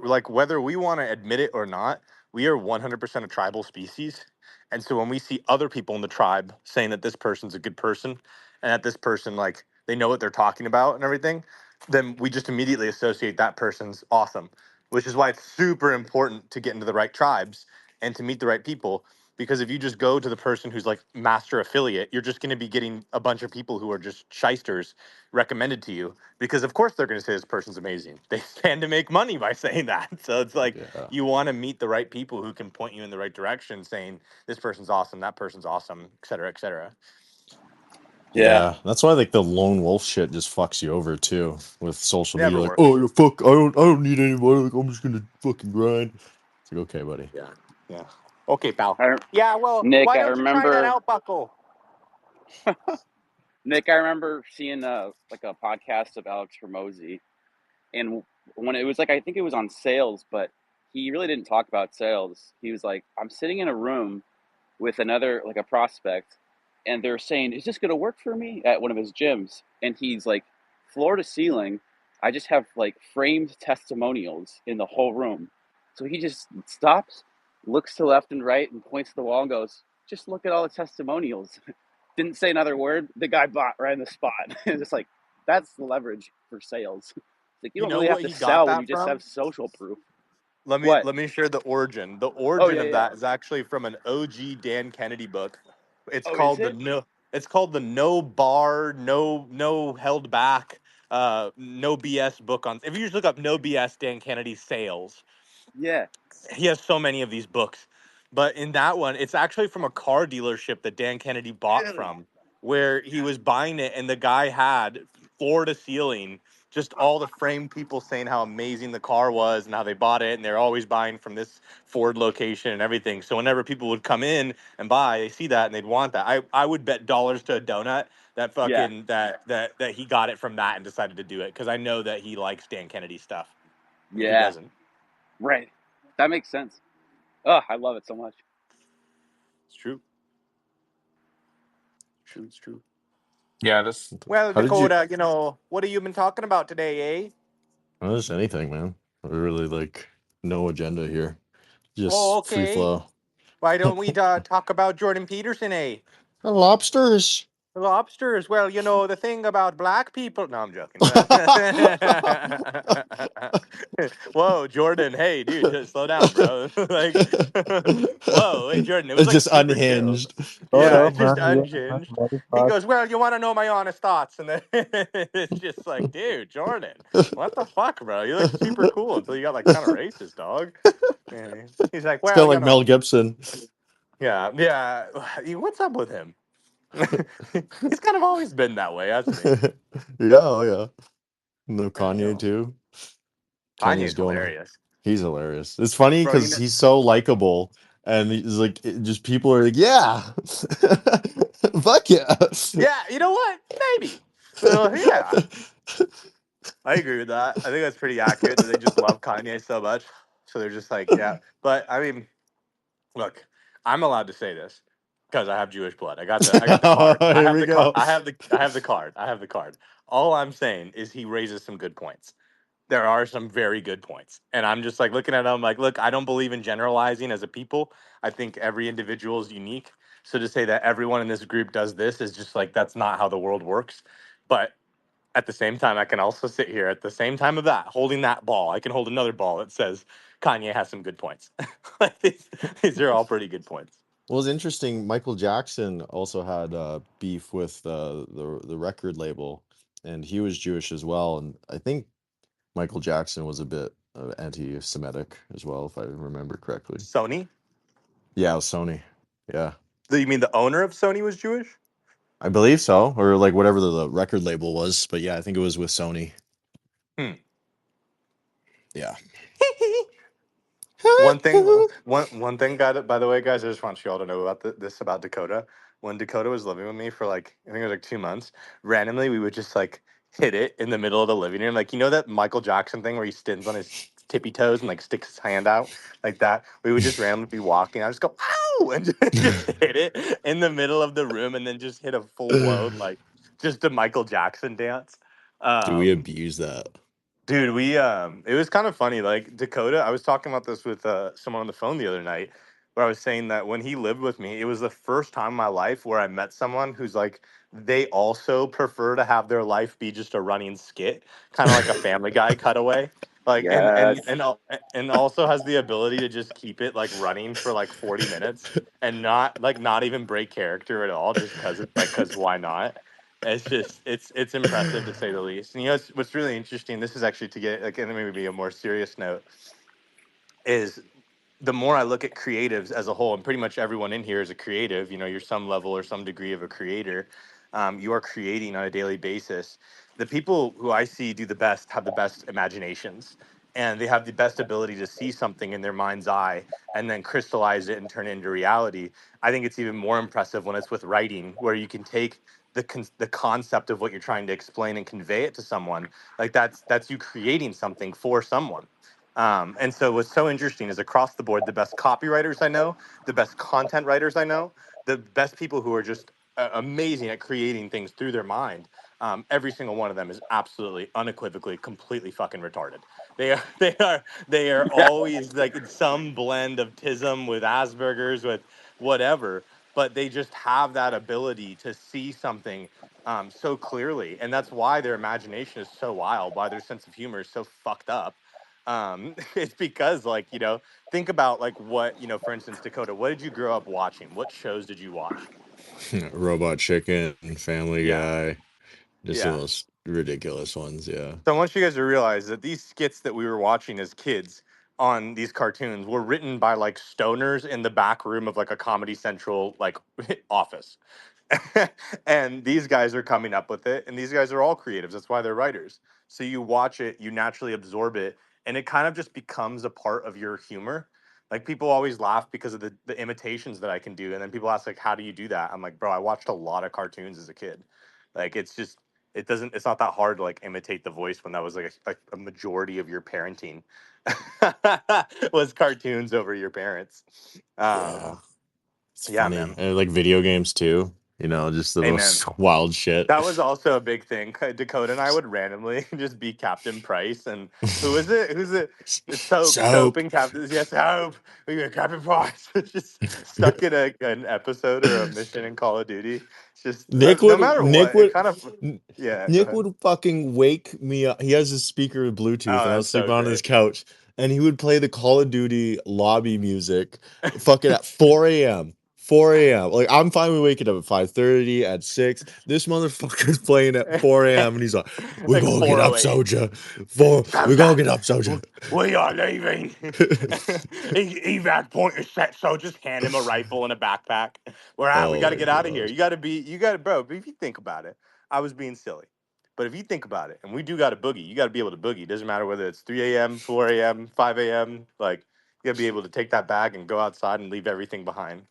Like whether we want to admit it or not, we are 100% a tribal species. And so when we see other people in the tribe saying that this person's a good person and that this person, like, they know what they're talking about and everything, then we just immediately associate that person's awesome, which is why it's super important to get into the right tribes and to meet the right people. Because if you just go to the person who's like master affiliate, you're just going to be getting a bunch of people who are just shysters recommended to you because of course they're going to say this person's amazing. They stand to make money by saying that. So it's like Yeah. you want to meet the right people who can point you in the right direction, saying this person's awesome, that person's awesome, et cetera, et cetera. yeah. Yeah. That's why like the lone wolf shit just fucks you over too with social media. Never Like, works. oh you fuck, I don't need anybody. Like I'm just gonna fucking grind. It's like, okay, buddy. Yeah. Yeah. Okay, pal. I, Yeah, well, Nick, why I don't you try that remember out, Buckle? Nick, I remember seeing like a podcast of Alex Hormozy, and when it was like I think it was on sales, but he really didn't talk about sales. He was like, I'm sitting in a room with another like a prospect, and they're saying, "Is this gonna work for me?" at one of his gyms, and he's like, floor to ceiling. I just have like framed testimonials in the whole room. So he just stops, looks to left and right, and points to the wall and goes, "Just look at all the testimonials." Didn't say another word. The guy bought right in the spot. It's just like that's the leverage for sales. It's like you You don't know really have what to he got sell when you that just have from? social proof. Let me What? let me share the origin. The Oh origin yeah, of yeah. that is actually from an OG Dan Kennedy book. It's Oh, is called the it? no. It's called the No Bar, No Held Back, No BS book on. If you just look up No BS Dan Kennedy sales, Yeah. he has so many of these books. But in that one, it's actually from a car dealership that Dan Kennedy bought Really? from, where he was buying it, and the guy had floor to ceiling just all the framed people saying how amazing the car was and how they bought it, and they're always buying from this Ford location and everything. So whenever people would come in and buy, they see that and they'd want that. I would bet dollars to a donut that Yeah. fucking that he got it from that and decided to do it, because I know that he likes Dan Kennedy stuff. Who Yeah. doesn't? Right. That makes sense. Oh, I love it so much. It's true. True. It's true. Yeah, that's Well, How did you? Dakota, what have you been talking about today, eh? Not just anything, man. Really like no agenda here. Oh, Just free okay. flow. Why don't we talk about Jordan Peterson, eh? Lobsters. Lobsters. Well, the thing about black people. No, I'm joking. Whoa, Jordan. Hey, dude, just slow down, bro. Like, whoa, hey, Jordan. It was It's like just super chill. unhinged. Oh Yeah, no, it's just man, we are unhinged. very He fast. goes, well, you want to know my honest thoughts, and then it's just like, dude, Jordan, what the fuck, bro? You look super cool until you got like kind of racist, dog. Yeah. He's like, It's kind well, of like Mel Gibson. yeah, yeah. What's up with him? He's kind of always been that way, hasn't he? Yeah, oh yeah. No Yeah, Kanye too. Kanye's Kanye's going. hilarious, He's hilarious. It's funny bro. because he's so likable, and he's like, just people are like, yeah, fuck yeah. Yeah, you know what? Maybe. Yeah, I agree with that. I think that's pretty accurate that they just love Kanye so much, so they're just like, yeah. But I mean, look, I'm allowed to say this because I have Jewish blood. I got the card. I Here have we the card. go. I have the card. I have the card. All I'm saying is he raises some good points. There are some very good points. And I'm just like looking at them like, look, I don't believe in generalizing as a people. I think every individual is unique. So to say that everyone in this group does this is just like that's not how the world works. But at the same time, I can also sit here at the same time of that, holding that ball. I can hold another ball that says Kanye has some good points. Like these are all pretty good points. Well, it's interesting. Michael Jackson also had beef with the record label, and he was Jewish as well. And I think Michael Jackson was a bit anti-Semitic as well, if I remember correctly. Sony? Yeah, it was Sony. Yeah, You mean the owner of Sony was Jewish? I believe so, or like whatever the record label was. But yeah, I think it was with Sony. Hmm. Yeah. One thing, guy. By the way, guys, I just want you all to know about this about Dakota. When Dakota was living with me for like, I think it was like 2 months, randomly we would just like hit it in the middle of the living room, like that Michael Jackson thing where he stands on his tippy toes and like sticks his hand out like that. We would just randomly be walking. I just go ow and just hit it in the middle of the room, and then just hit a full blown like just a Michael Jackson dance. Do we Um, abuse that? Dude, it was kind of funny. Like Dakota, I was talking about this with someone on the phone the other night, where I was saying that when he lived with me, it was the first time in my life where I met someone who's like they also prefer to have their life be just a running skit, kind of like a Family Guy cutaway. Like Yes. and also has the ability to just keep it like running for like 40 minutes and not even break character at all, just cause why not? It's impressive to say the least. And what's really interesting. This is actually to get like, and maybe a more serious note is the more I look at creatives as a whole, and pretty much everyone in here is a creative, you're some level or some degree of a creator. You are creating on a daily basis. The people who I see do the best have the best imaginations, and they have the best ability to see something in their mind's eye and then crystallize it and turn it into reality. I think it's even more impressive when it's with writing, where you can take the concept of what you're trying to explain and convey it to someone. Like that's you creating something for someone. And so what's so interesting is across the board, the best copywriters I know, the best content writers I know, the best people who are just amazing at creating things through their mind. Every single one of them is absolutely, unequivocally, completely fucking retarded. They are, they are always like in some blend of tism with Asperger's, with whatever, but they just have that ability to see something so clearly, and that's why their imagination is so wild, why their sense of humor is so fucked up. It's because, like, think about, like, what, for instance, Dakota, what did you grow up watching? What shows did you watch? Robot Chicken, Family Yeah. Guy, just the Yeah. most ridiculous ones. Yeah. So I want you guys to realize that these skits that we were watching as kids on these cartoons were written by like stoners in the back room of like a Comedy Central like office. And these guys are coming up with it, and these guys are all creatives. That's why they're writers. So you watch it, you naturally absorb it, and it kind of just becomes a part of your humor. Like, people always laugh because of the imitations that I can do, and then people ask, like, how do you do that? I'm like, bro, I watched a lot of cartoons as a kid. Like, it's not that hard to like imitate the voice when that was like a majority of your parenting was cartoons over your parents. Yeah. It's Yeah, funny. man. And like video games too. Just the Amen. most wild shit. That was also a big thing. Dakota and I would randomly just be Captain Price, and who is it? Who's it? It's Soap, Soap. and Captain. Yes, Soap. We got Captain Price. Just stuck in an episode or a mission in Call of Duty. It's just Nick no would matter Nick what. It would kind of, N- yeah. Go Nick ahead. would fucking wake me up. He has his speaker with Bluetooth, Oh, and I was that's so sleeping on his great. couch, and he would play the Call of Duty lobby music, fucking at 4 a.m. 4 a.m. Like, I'm fine with waking up at 5:30, at 6. This motherfucker's playing at 4 a.m. and he's like, "We Like gonna get up, 408. soldier. We gonna Soldier, get up, soldier." we are leaving. Evac point is set, so just hand him a rifle and a backpack. We're out. We Oh got to my get out of here. god. Bro, but if you think about it, I was being silly. But if you think about it, and we do got to boogie, you got to be able to boogie. Doesn't matter whether it's 3 a.m., 4 a.m., 5 a.m. Like, you got to be able to take that bag and go outside and leave everything behind.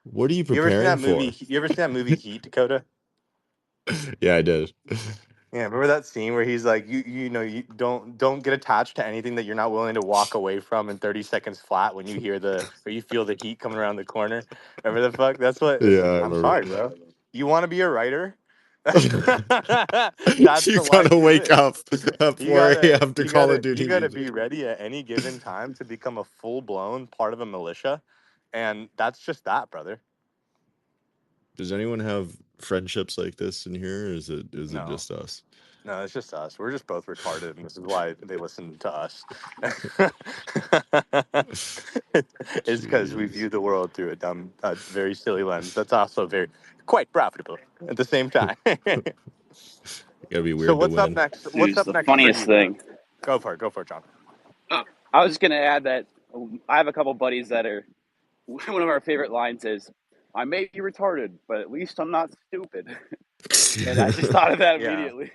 What are you You ever seen preparing that movie? for? You ever seen that movie Heat, Dakota? Yeah, I did. Yeah, remember that scene where he's like, you don't get attached to anything that you're not willing to walk away from in 30 seconds flat when you hear or you feel the heat coming around the corner. Remember the fuck? Yeah, I I'm remember. sorry, bro. You want to be a writer? That's You the life gotta you're wake living. up at 4 a.m. to Call of You Duty gotta music. be ready at any given time to become a full blown part of a militia, and that's just that, brother. Does anyone have friendships like this in here? Or is it No. just us? No, it's just us. We're just both retarded, and this is why they listen to us. It's because we Jeez. view the world through a very silly lens. That's also quite profitable at the same time. You gotta be So weird to what's up win. next? What's Dude, up the next for funniest you, bro? thing. Go for it. Go for it, John. I was just gonna add that I have a couple buddies that are. One of our favorite lines is, "I may be retarded, but at least I'm not stupid." And I just thought of that Yeah. immediately.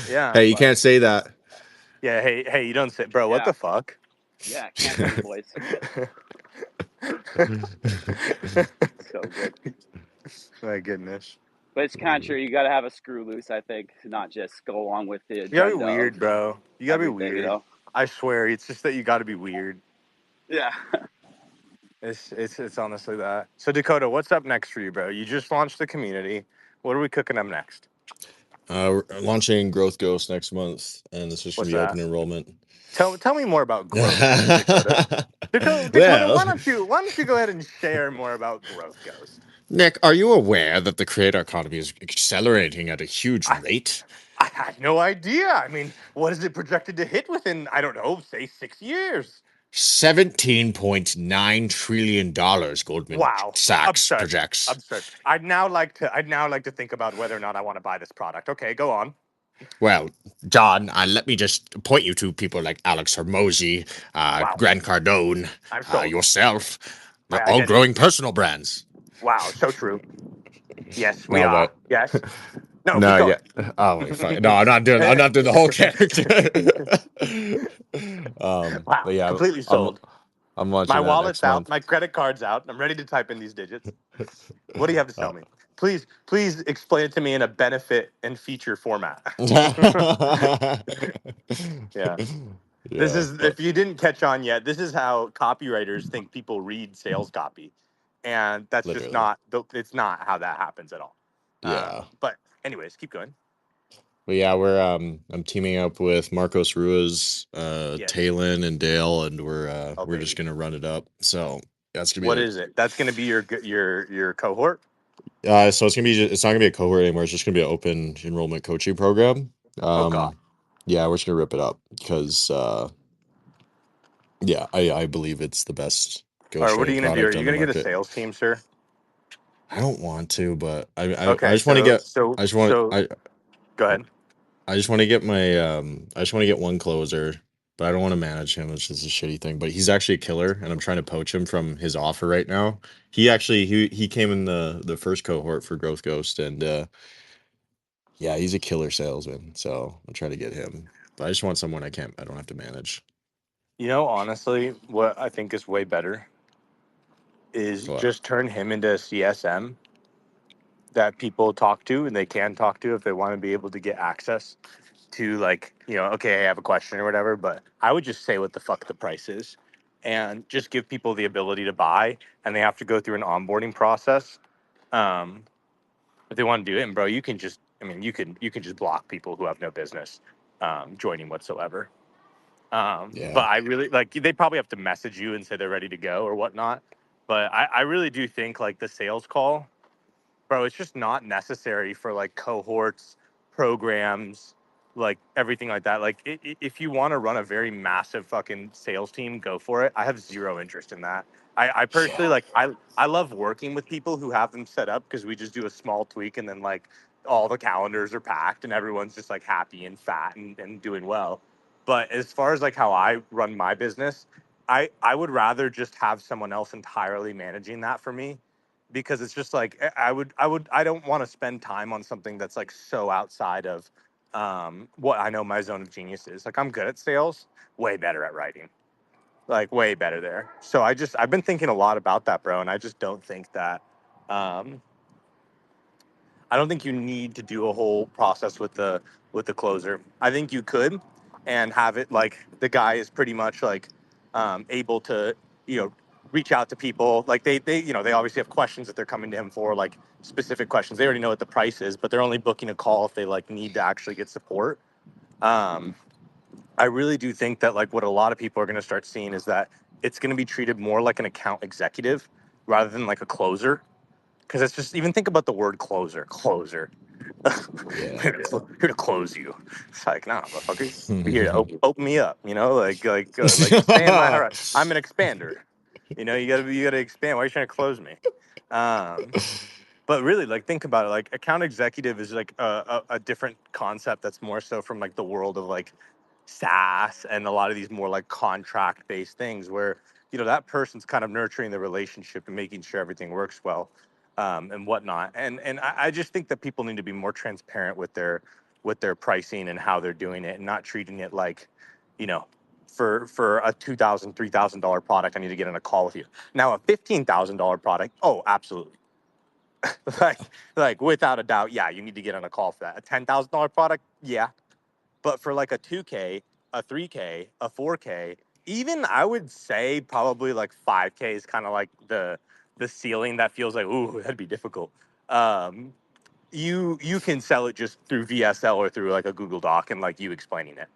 Yeah. Hey, you But can't say that. Yeah. Hey, you don't say, bro. What yeah, the fuck? yeah, can't say boys. So good. My goodness. But it's kind of true. You got to have a screw loose, I think, to not just go along with the You gotta be agenda of weird, bro. You gotta be everything, weird. I swear, it's just that you gotta be weird. Yeah. It's honestly that. So Dakota, what's up next for you, bro? You just launched the community. What are we cooking up next? We're launching Growth Ghost next month, and this is for What's the that? open enrollment. Tell me more about Growth Ghost, Dakota. Dakota, Well, why don't you go ahead and share more about Growth Ghost? Nick, are you aware that the creator economy is accelerating at a huge I, rate? I had no idea. I mean, what is it projected to hit within, I don't know, say 6 years? $17.9 trillion, Goldman Wow. Sachs Absurd. projects. Absurd. I'd now like to think about whether or not I want to buy this product. Okay, go on. Well, John, let me just point you to people like Alex Hermosi, Wow. Grant Cardone, I'm sold. yourself. My They're all identity. growing personal brands. Wow, so true. Yes, we No, are. but Yes. No, keep no, going. yeah. Oh wait, fuck. No, I'm not doing. I'm not doing the whole character. Wow, But yeah, completely I'm sold. I'm My launching that wallet's next out, month. my credit card's out. I'm ready to type in these digits. What do you have to Uh, sell me? Please explain it to me in a benefit and feature format. Yeah. This yeah, is, but if you didn't catch on yet, this is how copywriters think people read sales copy. And that's just literally. not, it's not how that happens at all. Yeah. But anyways, keep going. But yeah, I'm teaming up with Marcos Ruiz, Yes. Talon, and Dale, and Oh, we're just baby. gonna run it up. So that's gonna What be is it? That's going to be your cohort. so it's not gonna be a cohort anymore. It's just gonna be an open enrollment coaching program. Oh God. Yeah, we're just gonna rip it up because yeah, I believe it's the best All right. What are ghostwriting you going to do? Are product you on the going to get a market. sales team, sir? I don't want to, but I Okay. just want to So get so I just want so go ahead. I just want to get my I just want to get one closer, but I don't want to manage him. It's just a shitty thing. But he's actually a killer, and I'm trying to poach him from his offer right now. He came in the first cohort for Growth Ghost, and yeah, he's a killer salesman. So I'm trying to get him. But I just want someone I don't have to manage. You know, honestly, what I think is way better is What? just turn him into a CSM that people talk to and they can talk to if they want to be able to get access to, like, okay, I have a question or whatever, but I would just say what the fuck the price is and just give people the ability to buy, and they have to go through an onboarding process. Um, if they want to do it, and bro, you can just, I mean, you can just block people who have no business joining whatsoever. But Yeah. I really like, they probably have to message you and say they're ready to go or whatnot. But I really do think like the sales call, bro, it's just not necessary for like cohorts, programs, like everything like that. Like if you want to run a very massive fucking sales team, go for it. I have zero interest in that. I personally, Yeah. like, I love working with people who have them set up because we just do a small tweak and then like all the calendars are packed and everyone's just like happy and fat and doing well. But as far as like how I run my business, I would rather just have someone else entirely managing that for me, because it's just like I don't want to spend time on something that's like so outside of what I know my zone of genius is. Like, I'm good at sales, way better at writing, like way better there. So I've been thinking a lot about that, bro, and I just don't think that um, I don't think you need to do a whole process with the closer. I think you could, and have it like the guy is pretty much like able to, you know reach out to people. Like they obviously have questions that they're coming to him for, like specific questions. They already know what the price is, but they're only booking a call if they like need to actually get support. Um, I really do think that like what a lot of people are going to start seeing is that it's going to be treated more like an account executive rather than like a closer, because it's just, even think about the word closer. Yeah. Here to close you. It's like, nah, motherfucker. Be here to open me up. Like expand my horizon. I'm an expander. You gotta expand. Why are you trying to close me? Um, but really, like, think about it. Like, account executive is like a different concept that's more so from like the world of like SaaS and a lot of these more like contract based things where, that person's kind of nurturing the relationship and making sure everything works well, and whatnot. And I just think that people need to be more transparent with their pricing and how they're doing it, and not treating it like, you know, for a $2,000, $3,000 product, I need to get on a call with you. Now a $15,000 product, oh, absolutely. like like without a doubt, yeah, you need to get on a call for that. A $10,000 product, yeah. But for like a 2K, a 3K, a 4K, even I would say probably like 5K is kind of like the ceiling that feels like, ooh, that'd be difficult. Um, you can sell it just through VSL or through like a Google Doc and like you explaining it,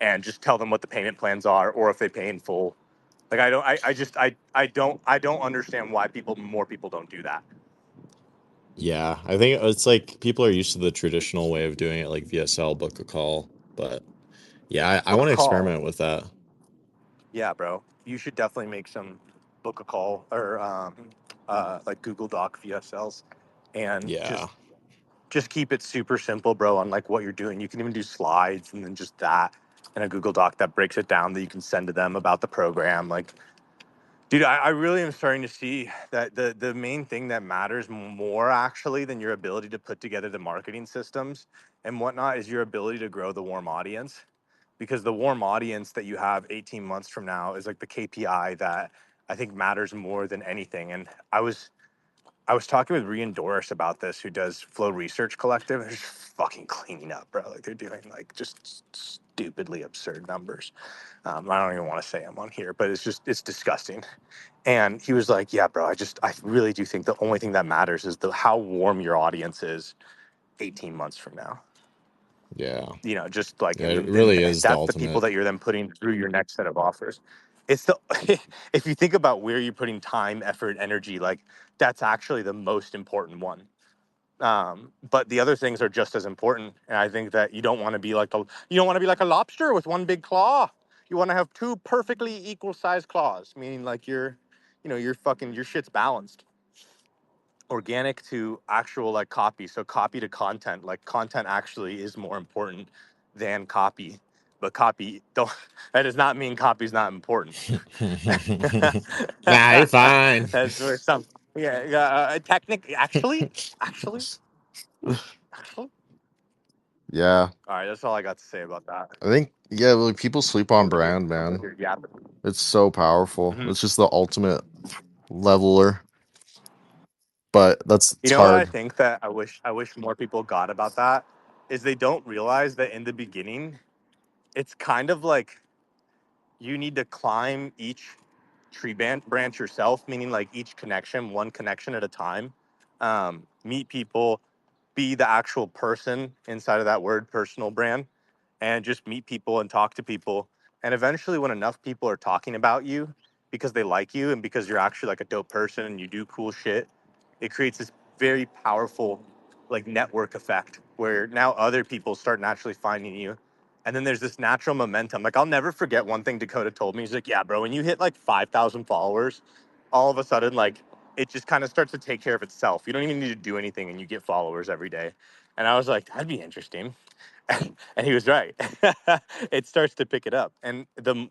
and just tell them what the payment plans are, or if they pay in full. Like, I don't understand why more people don't do that. Yeah, I think it's like people are used to the traditional way of doing it, like VSL, book a call. But yeah, I Book a want to call. experiment with that. Yeah, bro. You should definitely make some, book a call, or like Google Doc VSLs, and Yeah. just keep it super simple, bro, on like what you're doing. You can even do slides and then just that in a Google Doc that breaks it down that you can send to them about the program. Like, dude, I really am starting to see that the main thing that matters more actually than your ability to put together the marketing systems and whatnot is your ability to grow the warm audience, because the warm audience that you have 18 months from now is like the KPI that I think matters more than anything. And I was talking with Rian Doris about this, who does Flow Research Collective. They're just fucking cleaning up, bro. Like, they're doing like just stupidly absurd numbers. I don't even want to say them on here, but it's disgusting. And he was like, "Yeah, bro. I really do think the only thing that matters is how warm your audience is." 18 months from now. Yeah. You know, just like Yeah, in it really the is the that's the people ultimate. that you're then putting through your next set of offers. It's the if you think about where you're putting time, effort, energy, like that's actually the most important one. But the other things are just as important. And I think that you don't want to be like a lobster with one big claw. You want to have two perfectly equal sized claws, meaning like your shit's balanced. Organic to actual like copy. So copy to content. Like content actually is more important than copy. But copy don't that does not mean copy's not important. Nah, you're fine. That's where some actually Yeah, all right, that's all I got to say about that. I think like people sleep on Over here. brand, man. Yeah. It's so powerful. Mhm. It's just the ultimate leveler. But You it's know what I hard. think that I wish more people got about that is they don't realize that in the beginning, it's kind of like you need to climb each branch yourself, meaning like each connection, one connection at a time. Meet people, be the actual person inside of that word, personal brand, and just meet people and talk to people. And eventually, when enough people are talking about you because they like you and because you're actually like a dope person and you do cool shit, it creates this very powerful like network effect where now other people start naturally finding you. And then there's this natural momentum. Like I'll never forget one thing Dakota told me. He's like, "Yeah, bro, when you hit like 5,000 followers, all of a sudden like it just kind of starts to take care of itself. You don't even need to do anything and you get followers every day." And I was like, "That'd be interesting." And he was right. It starts to pick it up, and the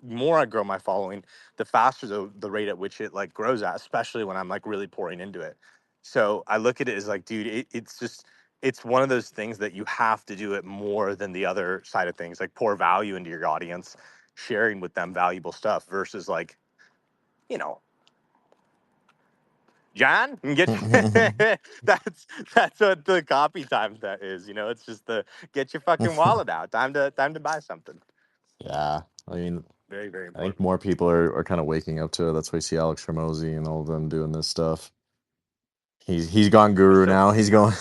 more I grow my following, the faster the rate at which it like grows at, especially when I'm like really pouring into it. So I look at it as like, dude, it's one of those things that you have to do it more than the other side of things, like pour value into your audience, sharing with them valuable stuff versus like, you know, John, get that's what the copy time that is. You know, it's just the get your fucking wallet out. Time to buy something. Yeah. I mean, Very, very I think important. more people are kind of waking up to it. That's why you see Alex Ramosi and all of them doing this stuff. He's gone He's guru so now. He's going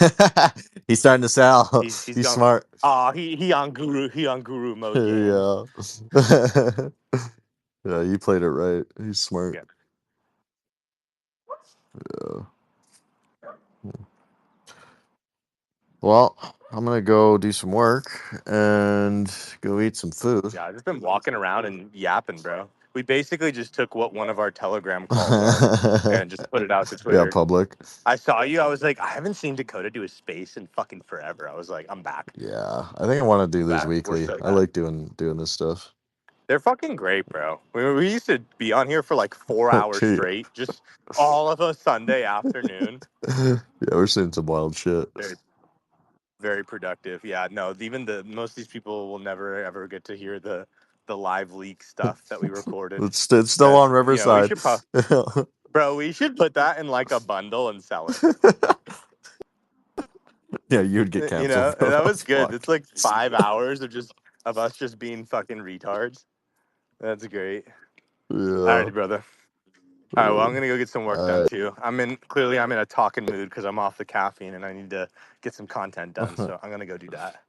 he's starting to sell. he's He's gone. smart. Oh, he on guru mode game. Yeah. Yeah, you played it right. He's smart. Yeah. Yeah. Well, I'm gonna go do some work and go eat some food. Yeah, I've just been walking around and yapping, bro. We basically just took what one of our Telegram calls are and just put it out to Yeah, Twitter. public. I saw you. I was like, I haven't seen Dakota do a space in fucking forever. I was like, I'm back. Yeah, I think I want to do I'm these back. We're weekly. so I back. like doing this stuff. They're fucking great, bro. We used to be on here for like 4 hours Gee. straight, just all of a Sunday afternoon. Yeah, we're seeing some wild shit. Very, very productive. Yeah, no, even the most of these people will never ever get to hear the live leak stuff that we recorded. It's still That on we Riverside. should bro, we should put that in like a bundle and sell it. Yeah, you'd get You canceled, know, bro. that That was was good. It's fucked. like 5 hours of us just being fucking retards. That's great. All Yeah. right, brother. All right, well, I'm gonna go get some work done All too. I'm in a talking mood because I'm off the caffeine and I need to get some content done. right. So I'm gonna go do that.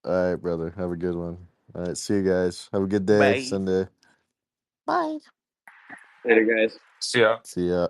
All right, brother. Have a good one. All right, see you guys. Have a good day, Bye. Sunday. Bye. Later, guys. See ya. See ya.